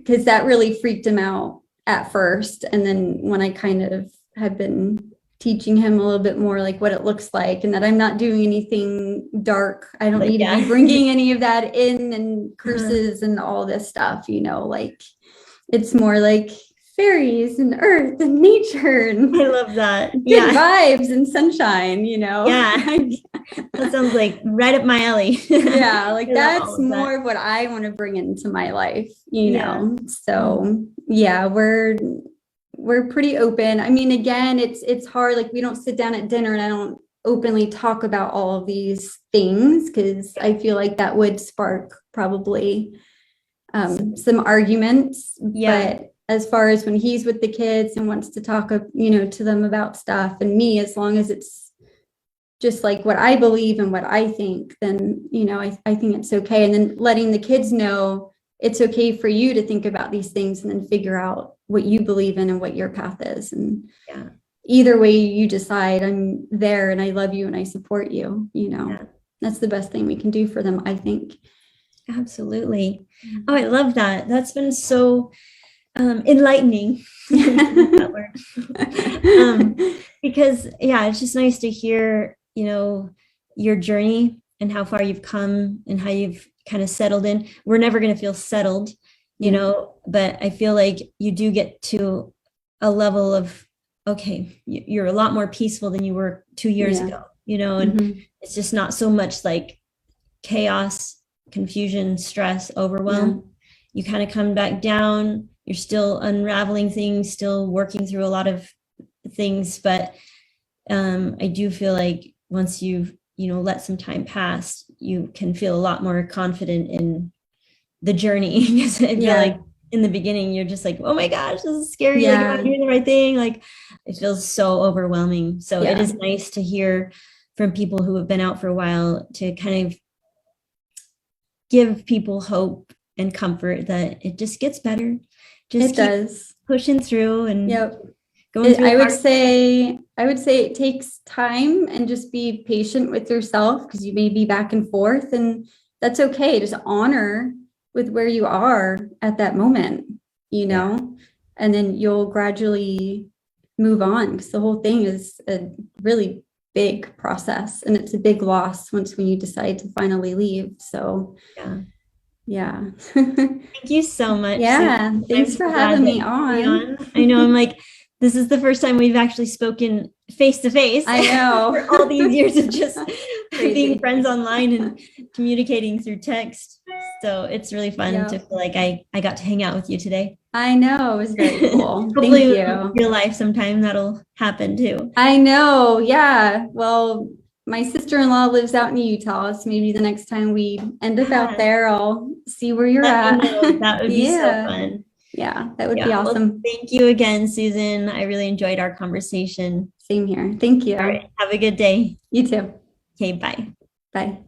cause that really freaked him out at first. And then when I kind of have been teaching him a little bit more like what it looks like and that I'm not doing anything dark. I don't need to be bringing any of that in and curses and all this stuff, you know, like it's more like fairies and earth and nature and I love that. Good vibes and sunshine, you know. That sounds like right up my alley. Like that's more of what I want to bring into my life, you know. So we're pretty open. I mean, again, it's hard. Like we don't sit down at dinner and I don't openly talk about all of these things because I feel like that would spark probably some arguments. But as far as when he's with the kids and wants to talk, you know, to them about stuff and me, as long as it's just like what I believe and what I think, then, you know, I think it's okay. And then letting the kids know it's okay for you to think about these things and then figure out what you believe in and what your path is. And either way you decide, I'm there and I love you and I support you, you know, that's the best thing we can do for them, I think. Absolutely. Oh, I love that. That's been so enlightening. Because it's just nice to hear, you know, your journey and how far you've come and how you've kind of settled in. We're never going to feel settled, you know, but I feel like you do get to a level of, okay, you're a lot more peaceful than you were 2 years ago, you know, and it's just not so much like chaos, confusion, stress, overwhelm. You kind of come back down. You're still unraveling things, still working through a lot of things. But I do feel like once you've, you know, let some time pass, you can feel a lot more confident in the journey. Because I feel like in the beginning, you're just like, oh my gosh, this is scary. Like, am I doing the right thing? Like, it feels so overwhelming. So it is nice to hear from people who have been out for a while to kind of give people hope and comfort that it just gets better. Just does pushing through and going through. I would say it takes time and just be patient with yourself because you may be back and forth and that's okay. Just honor with where you are at that moment, you know, and then you'll gradually move on because the whole thing is a really big process and it's a big loss when you decide to finally leave. So thank you so much. Thanks for having me on. I know, I'm like, this is the first time we've actually spoken face to face. I know. For all these years of just being friends online and communicating through text. So it's really fun to feel like I got to hang out with you today. I know, it was very cool. Hopefully Thank you. In real life sometime that'll happen too. I know. Yeah. Well, my sister-in-law lives out in Utah, so maybe the next time we end up out there, I'll see where you're at. That would be so fun. Yeah, that would be awesome. Well, thank you again, Susan. I really enjoyed our conversation. Same here. Thank you. All right. Have a good day. You too. Okay, bye. Bye.